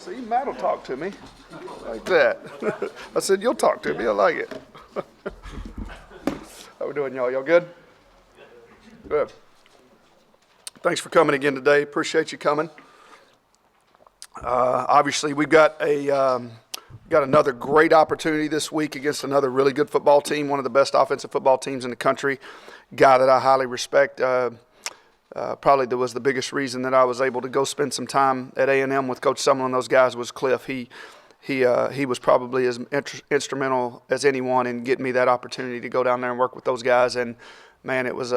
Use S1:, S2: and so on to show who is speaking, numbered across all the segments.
S1: See, Matt will talk to me like that. I said, you'll talk to me. I like it. How we doing, y'all? Y'all good? Good. Thanks for coming again today. Appreciate you coming. Obviously, we've got another great opportunity this week against another really good football team, one of the best offensive football teams in the country, guy that I highly respect. Probably that was the biggest reason that I was able to go spend some time at A&M with Coach Summerlin and those guys was Cliff. He was probably as instrumental as anyone in getting me that opportunity to go down there and work with those guys. And man, it was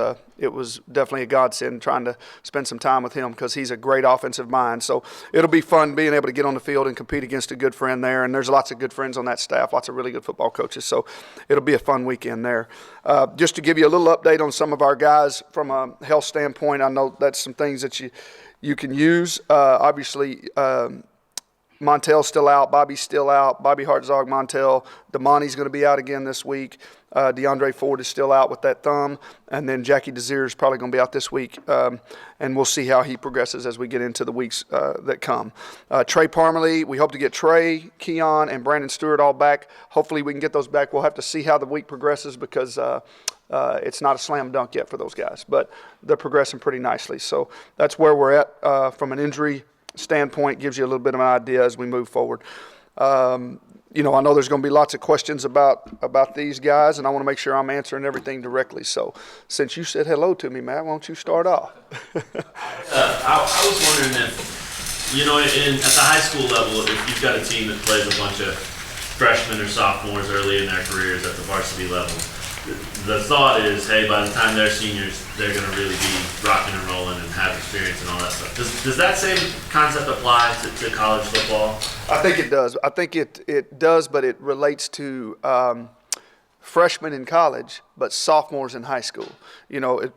S1: definitely a godsend trying to spend some time with him because he's a great offensive mind. So it'll be fun being able to get on the field and compete against a good friend there. And there's lots of good friends on that staff, lots of really good football coaches. So it'll be a fun weekend there. Just to give you a little update on some of our guys from a health standpoint, I know that's some things that you can use. Obviously, Montel's still out. Bobby's still out. Bobby Hartzog, Montel. Damani's going to be out again this week. DeAndre Ford is still out with that thumb. And then Jackie Desir is probably going to be out this week. And we'll see how he progresses as we get into the weeks that come. Trey Parmalee, we hope to get Trey, Keon, and Brandon Stewart all back. Hopefully we can get those back. We'll have to see how the week progresses because it's not a slam dunk yet for those guys. But they're progressing pretty nicely. So that's where we're at from an injury standpoint. Gives you a little bit of an idea as we move forward. I know there's going to be lots of questions about these guys, and I want to make sure I'm answering everything directly. So since you said hello to me, Matt, why don't you start off?
S2: I was wondering if, at the high school level, if you've got a team that plays a bunch of freshmen or sophomores early in their careers at the varsity level, the thought is, hey, by the time they're seniors, they're going to really be rocking and rolling and have experience and all that stuff. Does that same concept apply to college football?
S1: I think it does. I think it does, but it relates to freshmen in college, but sophomores in high school.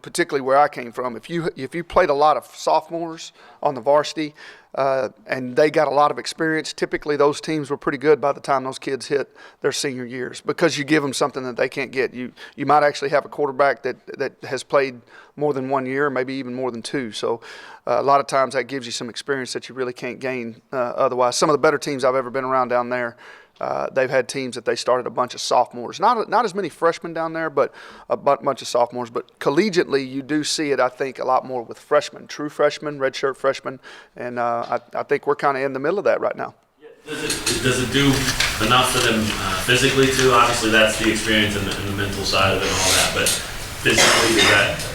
S1: Particularly where I came from. If you played a lot of sophomores on the varsity and they got a lot of experience, typically those teams were pretty good by the time those kids hit their senior years because you give them something that they can't get. You might actually have a quarterback that has played more than 1 year, maybe even more than two. So a lot of times that gives you some experience that you really can't gain otherwise. Some of the better teams I've ever been around down there, they've had teams that they started a bunch of sophomores. Not as many freshmen down there, but a bunch of sophomores. But collegiately, you do see it, I think, a lot more with freshmen, true freshmen, redshirt freshmen. And I think we're kind of in the middle of that right now.
S2: Does it do enough for them physically, too? Obviously, that's the experience and the mental side of it and all that. But physically, does that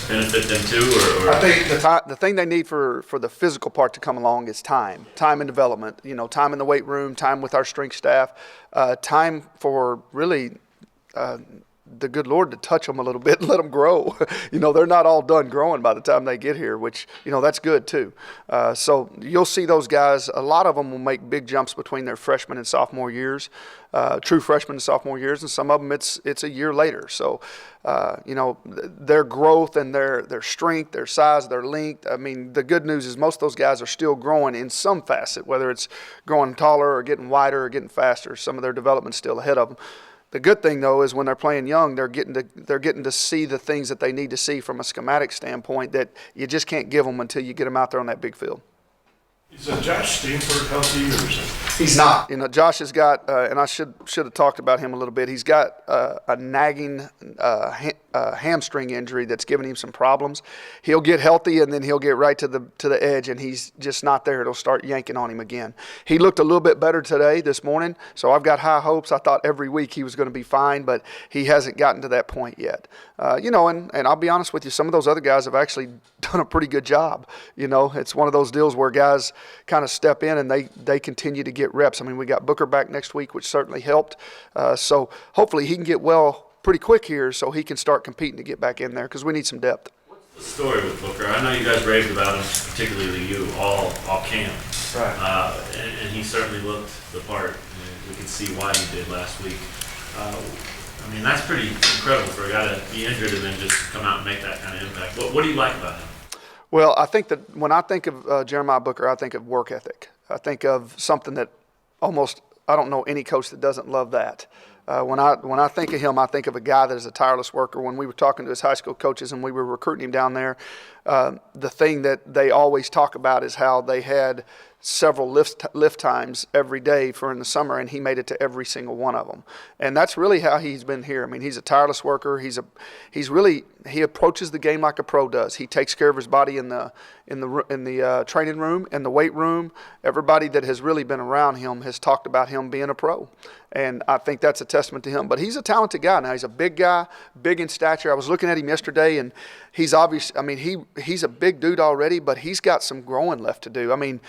S2: benefit them too? Or?
S1: I think the thing they need for the physical part to come along is time and development. Time in the weight room, time with our strength staff, time for really the good Lord to touch them a little bit and let them grow. They're not all done growing by the time they get here, which, that's good too. So you'll see those guys, a lot of them will make big jumps between their freshman and sophomore years, true freshman and sophomore years, and some of them it's a year later. So, their growth and their strength, their size, their length. I mean, the good news is most of those guys are still growing in some facet, whether it's growing taller or getting wider or getting faster. Some of their development's still ahead of them. The good thing, though, is when they're playing young, they're getting to see the things that they need to see from a schematic standpoint that you just can't give them until you get them out there on that big field.
S3: Is Josh Stanford healthy or is it?
S1: He's not. Josh has got, and I should have talked about him a little bit. He's got a nagging hamstring injury that's giving him some problems. He'll get healthy and then he'll get right to the edge, and he's just not there. It'll start yanking on him again. He looked a little bit better this morning, so I've got high hopes. I thought every week he was going to be fine, but he hasn't gotten to that point yet. And I'll be honest with you, some of those other guys have actually done a pretty good job. It's one of those deals where guys kind of step in and they continue to get reps. I mean, we got Booker back next week, which certainly helped. So hopefully he can get well pretty quick here so he can start competing to get back in there because we need some depth.
S2: What's the story with Booker? I know you guys raved about him, particularly you, all camp.
S1: Right.
S2: And he certainly looked the part. We could see why he did last week. That's pretty incredible for a guy to be injured and then just come out and make that kind of impact. What do you like about him?
S1: Well, I think that when I think of Jeremiah Booker, I think of work ethic. I think of something that almost, I don't know any coach that doesn't love that. When I think of him, I think of a guy that is a tireless worker. When we were talking to his high school coaches and we were recruiting him down there, the thing that they always talk about is how they had several lift times every day for in the summer, and he made it to every single one of them. And that's really how he's been here. I mean, he's a tireless worker. He approaches the game like a pro does. He takes care of his body in the training room, in the weight room. Everybody that has really been around him has talked about him being a pro. And I think that's a testament to him. But he's a talented guy now. He's a big guy, big in stature. I was looking at him yesterday, and he's obvious. I mean, he's a big dude already, but he's got some growing left to do. I mean,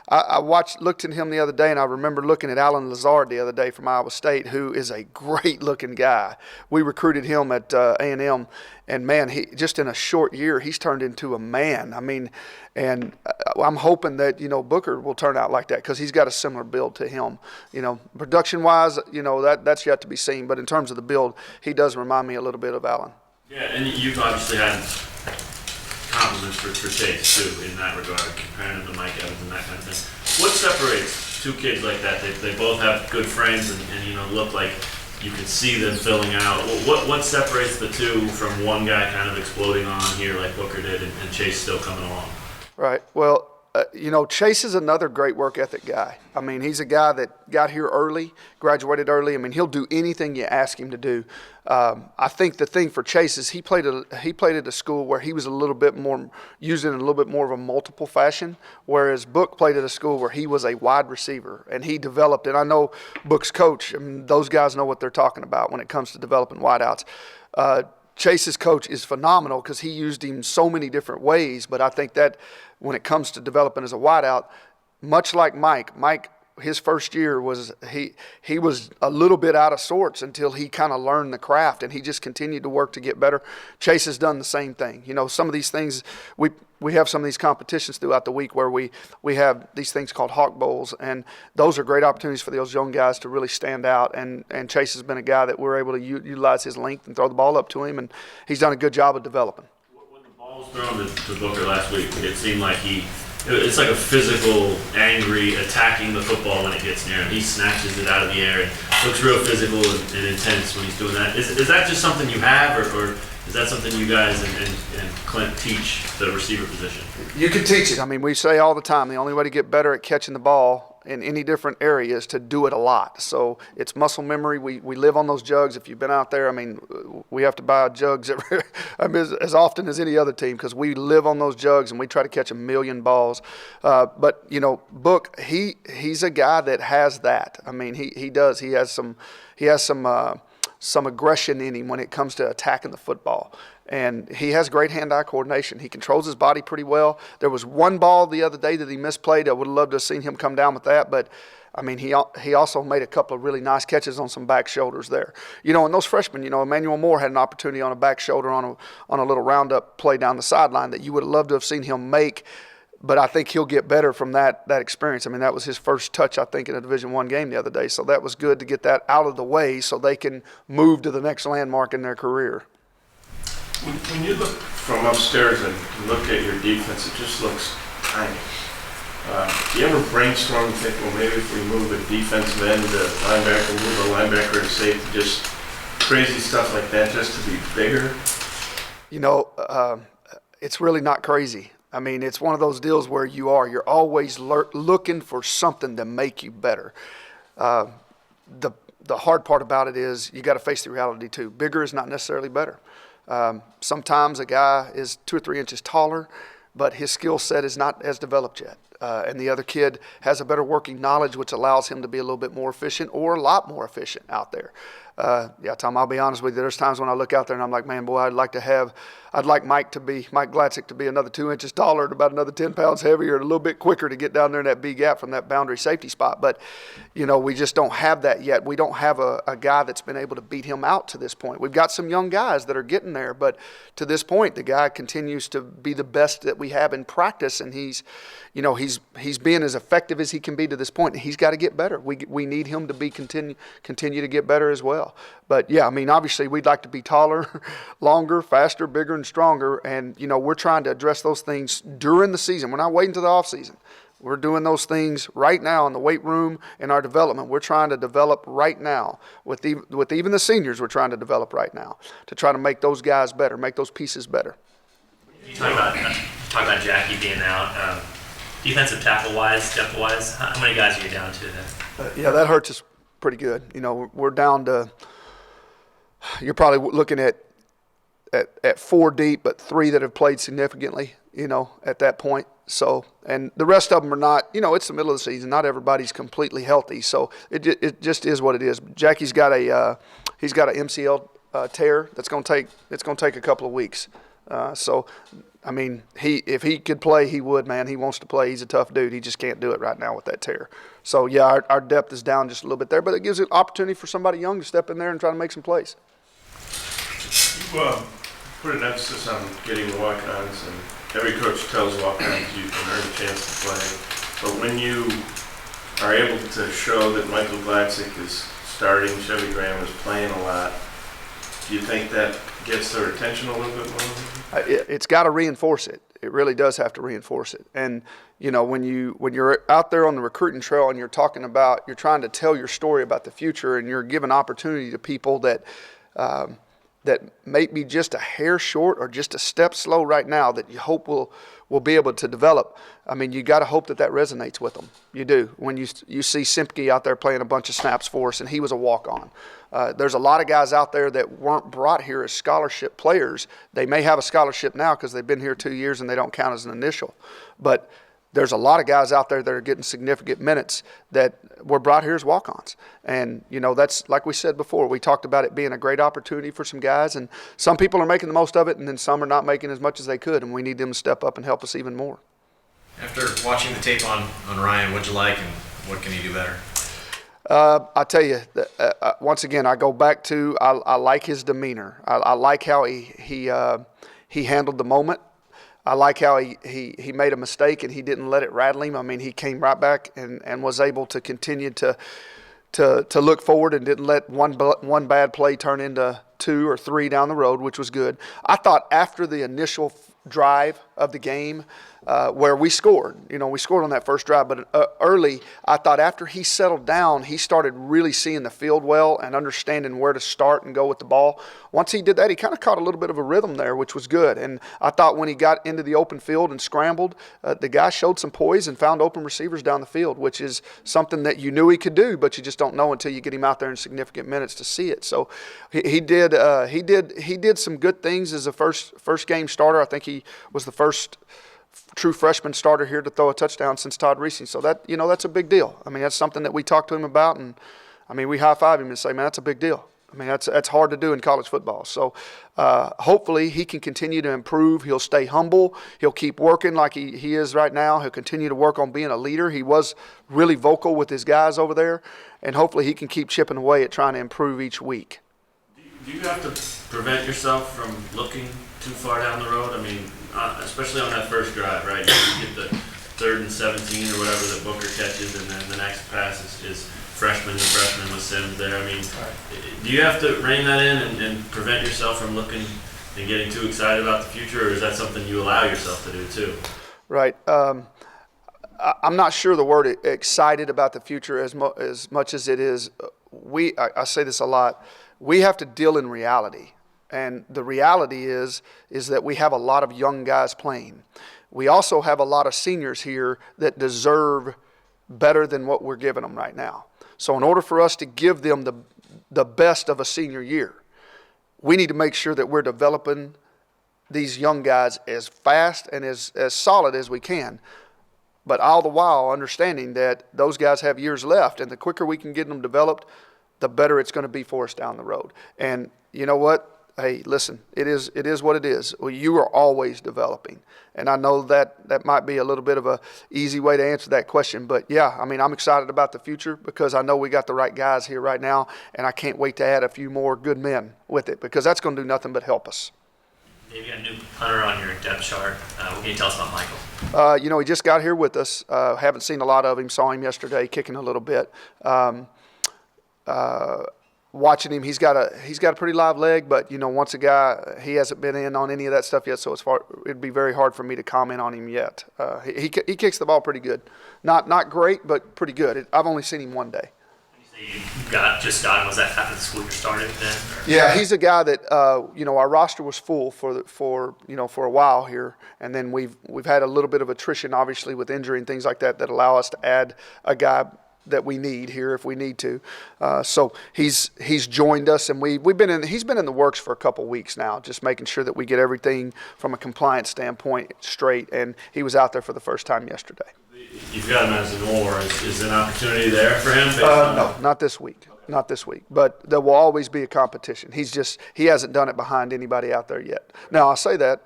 S1: I looked at him the other day, and I remember looking at Alan Lazard the other day from Iowa State, who is a great-looking guy. We recruited him at A&M, and man, he just in a short year, he's turned into a man. I mean, and I'm hoping that Booker will turn out like that because he's got a similar build to him. Production-wise, that's yet to be seen. But in terms of the build, he does remind me a little bit of Alan.
S2: Yeah, and you've obviously had compliments for Chase too in that regard, comparing him to Mike Evans and that kind of thing. What separates two kids like that? They both have good frames and look like you can see them filling out. What separates the two from one guy kind of exploding on here like Booker did and Chase still coming along? Right.
S1: Well, Chase is another great work ethic guy. I mean, he's a guy that got here early, graduated early. I mean, he'll do anything you ask him to do. I think the thing for Chase is he played at a school where he was a little bit more used in a little bit more of a multiple fashion, whereas Book played at a school where he was a wide receiver and he developed. And I know Book's coach. I mean, those guys know what they're talking about when it comes to developing wideouts. Chase's coach is phenomenal because he used him so many different ways, but I think that when it comes to developing as a wideout, much like Mike, his first year was he was a little bit out of sorts until he kind of learned the craft, and he just continued to work to get better. Chase has done the same thing. Some of these things, we have some of these competitions throughout the week where we have these things called Hawk Bowls, and those are great opportunities for those young guys to really stand out. And Chase has been a guy that we're able to utilize his length and throw the ball up to him, and he's done a good job of developing.
S2: When the ball was thrown to Booker last week, it seemed like it's like a physical, angry, attacking the football when it gets near him. He snatches it out of the air and looks real physical and intense when he's doing that. Is that just something you have, or is that something you guys and Clint teach the receiver position?
S1: You can teach it. I mean, we say all the time, the only way to get better at catching the ball in any different area is to do it a lot. So it's muscle memory. We live on those jugs. If you've been out there, I mean, we have to buy jugs as often as any other team because we live on those jugs and we try to catch 1,000,000 balls. But Book, he's a guy that has that. I mean, he does. He has some aggression in him when it comes to attacking the football. And he has great hand-eye coordination. He controls his body pretty well. There was one ball the other day that he misplayed. I would have loved to have seen him come down with that. But, I mean, he also made a couple of really nice catches on some back shoulders there. And those freshmen, Emmanuel Moore had an opportunity on a back shoulder on a little roundup play down the sideline that you would have loved to have seen him make. But I think he'll get better from that experience. I mean, that was his first touch, I think, in a Division I game the other day. So that was good to get that out of the way so they can move to the next landmark in their career.
S3: When you look from upstairs and look at your defense, it just looks tiny. Do you ever brainstorm and think, well, maybe if we move a defensive end to linebacker, move a linebacker to safety, just crazy stuff like that, just to be bigger?
S1: It's really not crazy. I mean, it's one of those deals where you're always looking for something to make you better. The hard part about it is you got to face the reality too. Bigger is not necessarily better. Sometimes a guy is 2 or 3 inches taller, but his skill set is not as developed yet. And the other kid has a better working knowledge, which allows him to be a little bit more efficient or a lot more efficient out there. Tom, I'll be honest with you. There's times when I look out there and I'm like, man, boy, I'd like Mike Gladsick to be another 2 inches taller and about another 10 pounds heavier and a little bit quicker to get down there in that B gap from that boundary safety spot. But, we just don't have that yet. We don't have a guy that's been able to beat him out to this point. We've got some young guys that are getting there, but to this point, the guy continues to be the best that we have in practice, and he's being as effective as he can be to this point. He's got to get better. We need him to continue to get better as well. But yeah, I mean, obviously we'd like to be taller, longer, faster, bigger, and stronger. And we're trying to address those things during the season. We're not waiting till the off season. We're doing those things right now in the weight room, in our development. We're trying to develop right now. With even the seniors, we're trying to develop right now to try to make those guys better, make those pieces better.
S4: You talk about Jackie being out. Defensive tackle-wise, depth-wise, how many guys are you down to then?
S1: Yeah, that hurts us pretty good. You know, we're down to – you're probably looking at 4 deep, but 3 that have played significantly, you know, at that point. So, and the rest of them are not, you know, it's the middle of the season. Not everybody's completely healthy. So it just is what it is. Jackie's got he's got an MCL tear that's going to take a couple of weeks. So, I mean, if he could play, he would, man. He wants to play. He's a tough dude. He just can't do it right now with that tear. So, yeah, our depth is down just a little bit there, but it gives an opportunity for somebody young to step in there and try to make some plays.
S3: You put an emphasis on getting walk-ons, and every coach tells walk-ons you can earn a chance to play. But when you are able to show that Michael Glatzik is starting, Chevy Graham is playing a lot, do you think that gets their attention a little bit more?
S1: It's got to reinforce it. It really does have to reinforce it. And you know, when you're out there on the recruiting trail and you're trying to tell your story about the future, and you're giving opportunity to people that may be just a hair short or just a step slow right now, that you hope will be able to develop. I mean, you got to hope that resonates with them. You do. When you see Simpke out there playing a bunch of snaps for us, and he was a walk-on. There's a lot of guys out there that weren't brought here as scholarship players. They may have a scholarship now because they've been here 2 years and they don't count as an initial. But there's a lot of guys out there that are getting significant minutes that were brought here as walk-ons. And, you know, that's like we said before, we talked about it being a great opportunity for some guys, and some people are making the most of it, and then some are not making as much as they could, and we need them to step up and help us even more.
S5: After watching the tape on Ryan, what'd you like, and what can he do better?
S1: I tell you, once again, I go back to I like his demeanor. I like how he handled the moment. I like how he made a mistake and he didn't let it rattle him. I mean, he came right back and was able to continue to look forward and didn't let one bad play turn into 2 or 3 down the road, which was good. I thought after the initial drive of the game, where we scored on that first drive, but early, I thought after he settled down, he started really seeing the field well and understanding where to start and go with the ball. Once he did that, he kind of caught a little bit of a rhythm there, which was good. And I thought when he got into the open field and scrambled, the guy showed some poise and found open receivers down the field, which is something that you knew he could do, but you just don't know until you get him out there in significant minutes to see it. So he did some good things as a first game starter. I think he was the first true freshman starter here to throw a touchdown since Todd Reesing. So that's a big deal. I mean, that's something that we talked to him about, and I mean, we high-five him and say, man, that's a big deal. I mean, that's hard to do in college football. So hopefully he can continue to improve. He'll stay humble. He'll keep working like he is right now. He'll continue to work on being a leader. He was really vocal with his guys over there, and hopefully he can keep chipping away at trying to improve each week.
S2: Do you have to prevent yourself from looking too far down the road? I mean, especially on that first drive, right? You get the 3rd and 17 or whatever that Booker catches, and then the next pass is freshman to freshman with Sims there. I mean, do you have to rein that in and prevent yourself from looking and getting too excited about the future, or is that something you allow yourself to do too?
S1: Right. I'm not sure the word excited about the future as much as it is. I say this a lot. We have to deal in reality. And the reality is that we have a lot of young guys playing. We also have a lot of seniors here that deserve better than what we're giving them right now. So in order for us to give them the best of a senior year, we need to make sure that we're developing these young guys as fast and as solid as we can. But all the while understanding that those guys have years left, and the quicker we can get them developed, the better it's going to be for us down the road. And you know what? Hey, listen, it is what it is. Well, you are always developing. And I know that might be a little bit of a easy way to answer that question. But, yeah, I mean, I'm excited about the future because I know we got the right guys here right now, and I can't wait to add a few more good men with it because that's going to do nothing but help us.
S4: Maybe a new punter on your depth chart. What can you tell us about Michael?
S1: He just got here with us. Haven't seen a lot of him. Saw him yesterday kicking a little bit. watching him, he's got a pretty live leg, but once a guy, he hasn't been in on any of that stuff yet, so it'd be very hard for me to comment on him yet. He kicks the ball pretty good, not great, but pretty good. I've only seen him one day.
S4: You just got him. Was that after the school year started then? Or?
S1: Yeah, he's a guy that our roster was full for a while here, and then we've had a little bit of attrition, obviously with injury and things like that allow us to add a guy that we need here if we need to. So he's joined us, and he's been in the works for a couple weeks now, just making sure that we get everything from a compliance standpoint straight. And he was out there for the first time yesterday.
S2: You've got him as an or. Is an opportunity there for him?
S1: No, not this week. Not this week. But there will always be a competition. He hasn't done it behind anybody out there yet. Now, I'll say that.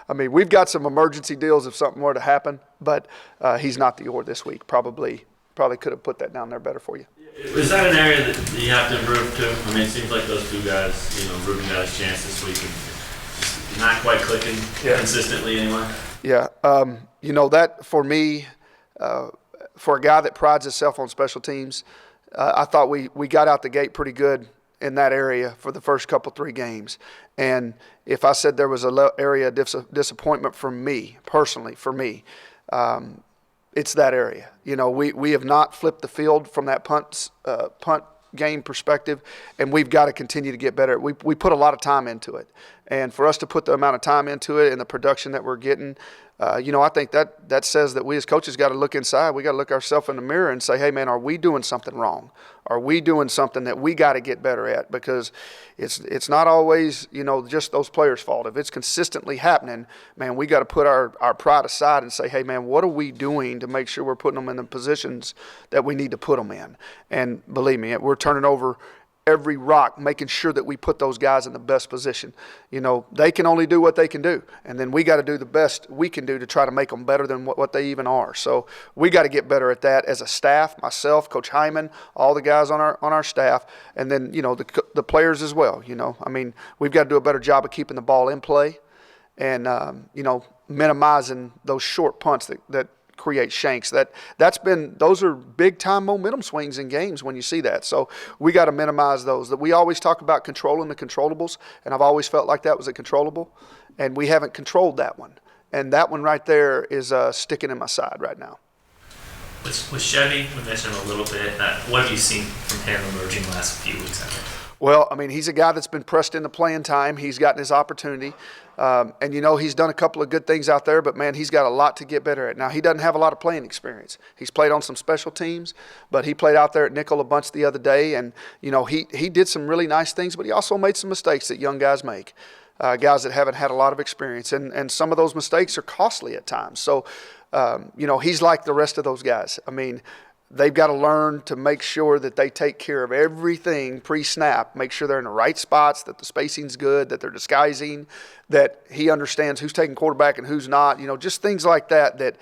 S1: I mean, we've got some emergency deals if something were to happen, but he's not the or this week. Probably could have put that down there better for you.
S2: Is that an area that you have to improve too? I mean, it seems like those two guys, Ruben got his chance this week, and just not quite clicking consistently anymore.
S1: Yeah, that for me, for a guy that prides himself on special teams, I thought we got out the gate pretty good in that area for the first three games. And if I said there was an area of disappointment for me, personally, it's that area. We have not flipped the field from that punt game perspective, and we've got to continue to get better. We put a lot of time into it, and for us to put the amount of time into it and the production that we're getting, I think that says that we as coaches got to look inside. We got to look ourselves in the mirror and say, hey, man, are we doing something wrong? Are we doing something that we got to get better at? Because it's not always, just those players' fault. If it's consistently happening, man, we got to put our pride aside and say, hey, man, what are we doing to make sure we're putting them in the positions that we need to put them in? And believe me, we're turning over every rock, making sure that we put those guys in the best position. They can only do what they can do, and then we got to do the best we can do to try to make them better than what they even are. So we got to get better at that as a staff, myself, Coach Hyman, all the guys on our staff, and then the players as well. I mean, we've got to do a better job of keeping the ball in play, and minimizing those short punts that create shanks. Those are big time momentum swings in games when you see that. So we got to minimize those. That we always talk about controlling the controllables, and I've always felt like that was a controllable, and we haven't controlled that one. And that one right there is sticking in my side right now.
S4: With Chevy, we mentioned him a little bit. What have you seen from him emerging the last few weeks? I think.
S1: Well, I mean, he's a guy that's been pressed into playing time. He's gotten his opportunity. And, he's done a couple of good things out there, but, man, he's got a lot to get better at. Now, he doesn't have a lot of playing experience. He's played on some special teams, but he played out there at nickel a bunch the other day. And, he did some really nice things, but he also made some mistakes that young guys make, guys that haven't had a lot of experience. And some of those mistakes are costly at times. So, he's like the rest of those guys. I mean, they've got to learn to make sure that they take care of everything pre-snap, make sure they're in the right spots, that the spacing's good, that they're disguising, that he understands who's taking quarterback and who's not, just things like that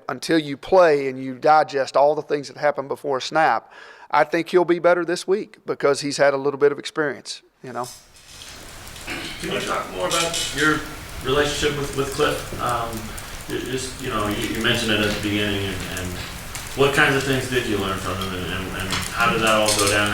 S1: until you play and you digest all the things that happen before a snap, I think he'll be better this week because he's had a little bit of experience,
S2: Can you talk more about your relationship with Cliff? You mentioned it at the beginning, and what kinds of things did you learn from him, and how did that all go down?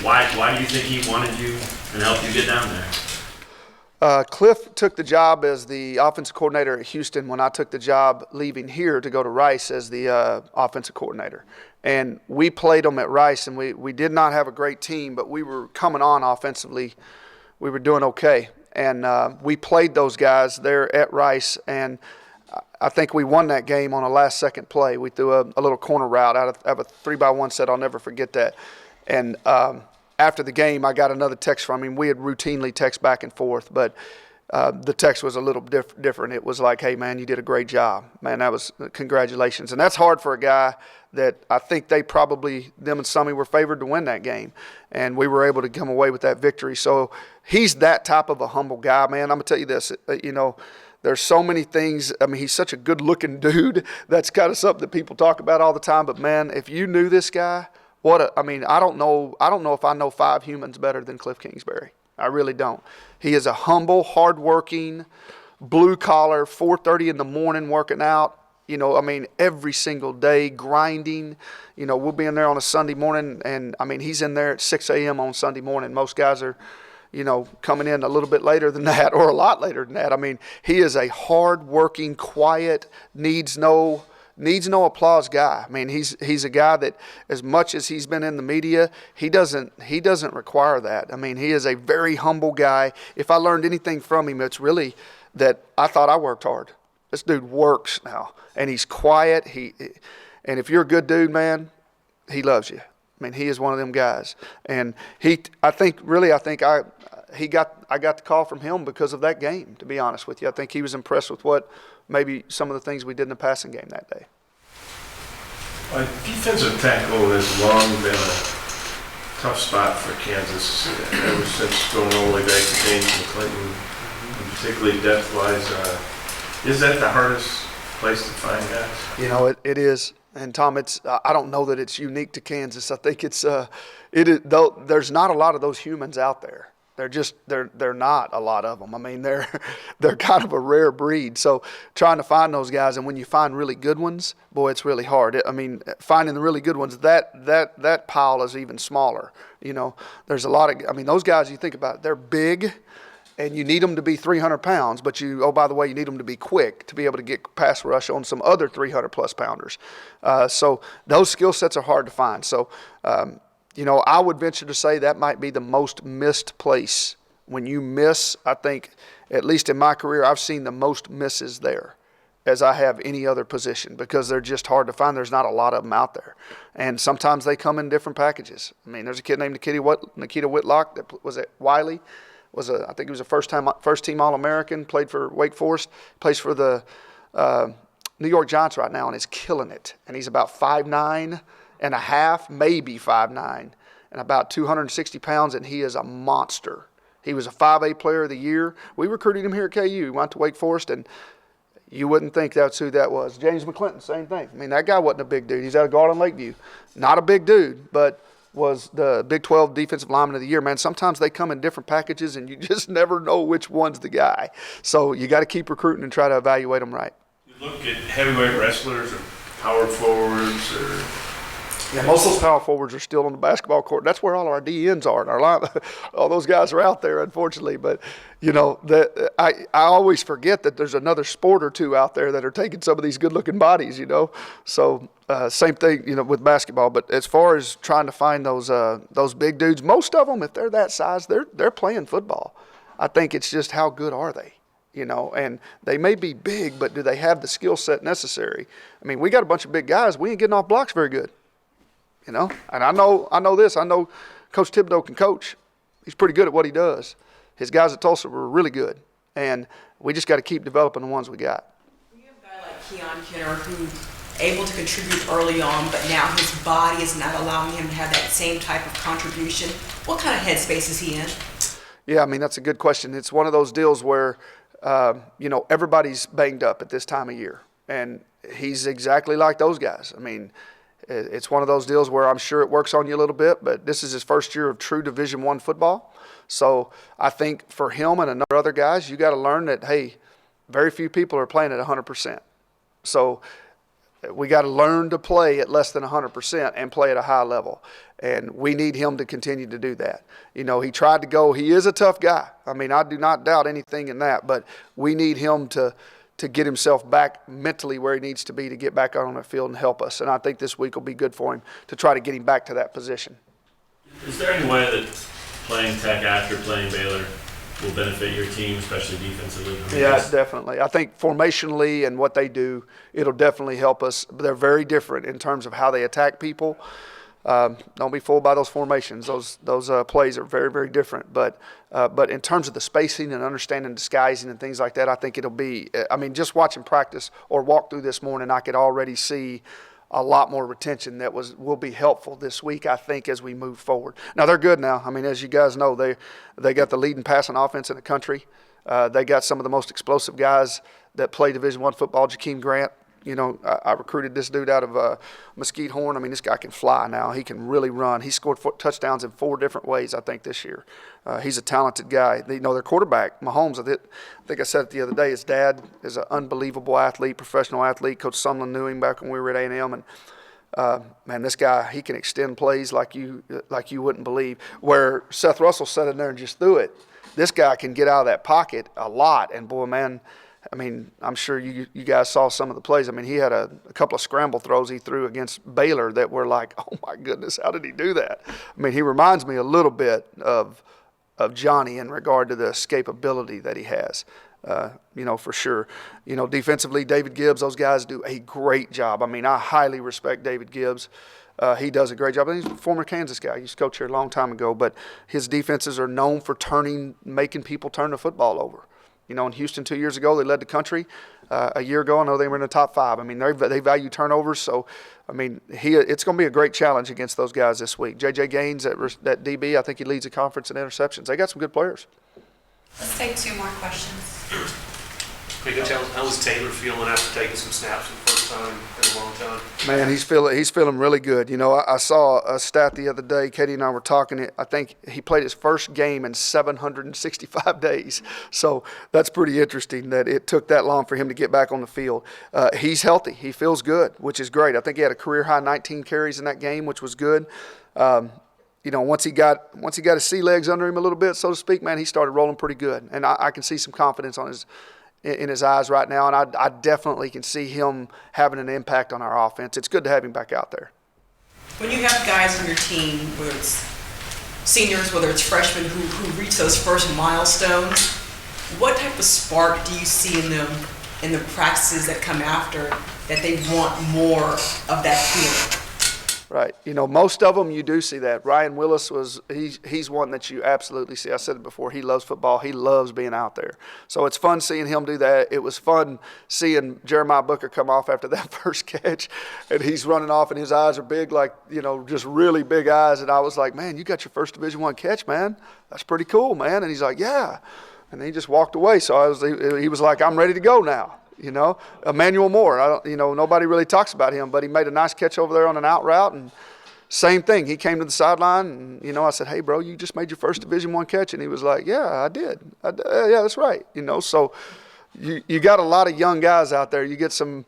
S2: Why do you think he wanted you and helped you get down there?
S1: Cliff took the job as the offensive coordinator at Houston when I took the job leaving here to go to Rice as the offensive coordinator. And we played them at Rice, and we did not have a great team, but we were coming on offensively. We were doing okay. And we played those guys there at Rice, and I think we won that game on a last-second play. We threw a little corner route out of a 3-by-1 set. I'll never forget that. And after the game, I got another text from him. We had routinely text back and forth, but the text was a little different. It was like, hey, man, you did a great job. Man, that was congratulations. And that's hard for a guy that I think them and Summy were favored to win that game. And we were able to come away with that victory. So he's that type of a humble guy, man. I'm going to tell you this, there's so many things. I mean, he's such a good-looking dude. That's kind of something that people talk about all the time. But, man, if you knew this guy, I don't know if I know 5 humans better than Cliff Kingsbury. I really don't. He is a humble, hardworking, blue-collar, 4:30 in the morning working out, You know, I mean, every single day grinding. You know, we'll be in there on a Sunday morning, and I mean, he's in there at 6 a.m. on Sunday morning. Most guys are, you know, coming in a little bit later than that or a lot later than that. I mean, he is a hard-working, quiet, needs no applause guy. I mean, he's a guy that, as much as he's been in the media, he doesn't require that. I mean, he is a very humble guy. If I learned anything from him, it's really that I thought I worked hard. This dude works now, and he's quiet. And if you're a good dude, man, he loves you. I mean, he is one of them guys. And I got the call from him because of that game, to be honest with you. I think he was impressed with maybe some of the things we did in the passing game that day.
S3: Defensive tackle has long been a tough spot for Kansas ever since going all the way back to James and Clinton, and particularly depth-wise. Is that the hardest place to find guys? You
S1: know, it is. And Tom, I don't know that it's unique to Kansas. I think it is, though there's not a lot of those humans out there. They're not a lot of them. I mean, they're kind of a rare breed. So trying to find those guys, and when you find really good ones, boy, it's really hard. I mean, finding the really good ones, that pile is even smaller. You know, there's a lot of, I mean, those guys, you think about it, they're big, and you need them to be 300 pounds, but by the way, you need them to be quick to be able to get pass rush on some other 300-plus pounders. So those skill sets are hard to find. So, you know, I would venture to say that might be the most missed place. When you miss, I think, at least in my career, I've seen the most misses there as I have any other position, because they're just hard to find. There's not a lot of them out there. And sometimes they come in different packages. I mean, there's a kid named Nikita Whitlock that was at Wiley. I think he was a first-team All-American, played for Wake Forest, plays for the New York Giants right now, and is killing it. And he's about 5'9" and a half, maybe 5'9", and about 260 pounds, and he is a monster. He was a 5A player of the year. We recruited him here at KU. He went to Wake Forest, and you wouldn't think that's who that was. James McClinton, same thing. I mean, that guy wasn't a big dude. He's out of Garland Lakeview. Not a big dude, but was the Big 12 Defensive Lineman of the Year. Man, sometimes they come in different packages, and you just never know which one's the guy. So you got to keep recruiting and try to evaluate them right.
S3: You look at heavyweight wrestlers or power forwards or...
S1: Yeah, most of those power forwards are still on the basketball court. That's where all our DNs are. And our line, all those guys are out there, unfortunately. But, you know, I always forget that there's another sport or two out there that are taking some of these good-looking bodies, you know. So same thing, you know, with basketball. But as far as trying to find those big dudes, most of them, if they're that size, they're playing football. I think it's just how good are they, you know. And they may be big, but do they have the skill set necessary? I mean, we got a bunch of big guys. We ain't getting off blocks very good. You know, and I know this. I know Coach Thibodeau can coach. He's pretty good at what he does. His guys at Tulsa were really good, and we just got to keep developing the ones we got.
S6: You have a guy like Keon Kenner who's able to contribute early on, but now his body is not allowing him to have that same type of contribution. What kind of headspace is he in?
S1: Yeah, I mean, that's a good question. It's one of those deals where, you know, everybody's banged up at this time of year, and he's exactly like those guys. I mean, it's one of those deals where I'm sure it works on you a little bit, but this is his first year of true Division I football. So I think for him and a number of other guys, you got to learn that, hey, very few people are playing at 100%. So we got to learn to play at less than 100% and play at a high level. And we need him to continue to do that. You know, he tried to go. He is a tough guy. I mean, I do not doubt anything in that, but we need him to get himself back mentally where he needs to be to get back out on the field and help us. And I think this week will be good for him to try to get him back to that position.
S2: Is there any way that playing Tech after playing Baylor will benefit your team, especially defensively? I mean,
S1: yeah, definitely. I think formationally and what they do, it'll definitely help us. They're very different in terms of how they attack people. Don't be fooled by those formations. Those plays are very, very different. But in terms of the spacing and understanding disguising and things like that, I think it'll be. I mean, just watching practice or walk through this morning, I could already see a lot more retention that will be helpful this week, I think, as we move forward. Now they're good now. I mean, as you guys know, they got the leading passing offense in the country. They got some of the most explosive guys that play Division I football. Jakeem Grant, You know, I recruited this dude out of Mesquite Horn. I mean, this guy can fly now. He can really run. He scored 4 touchdowns in 4 different ways, I think, this year. He's a talented guy. You know, their quarterback, Mahomes, I think I said it the other day, his dad is an unbelievable athlete, professional athlete. Coach Sumlin knew him back when we were at A&M, and man, this guy, he can extend plays like you wouldn't believe. Where Seth Russell sat in there and just threw it, this guy can get out of that pocket a lot. And boy, man, I mean, I'm sure you guys saw some of the plays. I mean, he had a couple of scramble throws he threw against Baylor that were like, oh my goodness, how did he do that? I mean, he reminds me a little bit of Johnny in regard to the escapability that he has. You know, for sure. You know, defensively, David Gibbs, those guys do a great job. I mean, I highly respect David Gibbs. He does a great job. He's a former Kansas guy. He used to coach here a long time ago, but his defenses are known for making people turn the football over. You know, in Houston 2 years ago, they led the country. A year ago, I know they were in the top 5. I mean, they value turnovers. So, I mean, it's going to be a great challenge against those guys this week. J.J. Gaines at DB, I think he leads the conference in interceptions. They got some good players.
S7: Let's take 2 more questions.
S8: Hey, go tell us, how was Taylor feeling after taking some snaps for the first time in a long time?
S1: Man, he's feeling really good. You know, I saw a stat the other day. Katie and I were talking. I think he played his first game in 765 days. So that's pretty interesting that it took that long for him to get back on the field. He's healthy. He feels good, which is great. I think he had a career high 19 carries in that game, which was good. You know, once he got his sea legs under him a little bit, so to speak, man, he started rolling pretty good. And I can see some confidence in his eyes right now, and I definitely can see him having an impact on our offense. It's good to have him back out there.
S6: When you have guys on your team, whether it's seniors, whether it's freshmen who reach those first milestones, what type of spark do you see in them in the practices that come after that they want more of that feeling?
S1: Right. You know, most of them you do see that. Ryan Willis he's one that you absolutely see. I said it before, he loves football. He loves being out there. So it's fun seeing him do that. It was fun seeing Jeremiah Booker come off after that first catch, and he's running off and his eyes are big, like, you know, just really big eyes. And I was like, man, you got your first Division I catch, man. That's pretty cool, man. And he's like, yeah. And he just walked away. So he was like, I'm ready to go now. You know, Emmanuel Moore, nobody really talks about him, but he made a nice catch over there on an out route, and same thing. He came to the sideline, and, you know, I said, hey, bro, you just made your first Division I catch. And he was like, yeah, I did. Yeah, that's right. You know, so you got a lot of young guys out there. You get some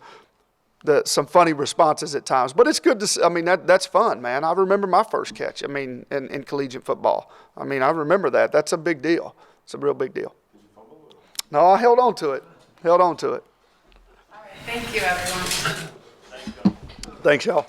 S1: funny responses at times, but it's good to see. I mean, that's fun, man. I remember my first catch, I mean, in collegiate football. I mean, I remember that. That's a big deal. It's a real big deal. No, I held on to it.
S7: Thank you, everyone.
S1: Thanks, y'all.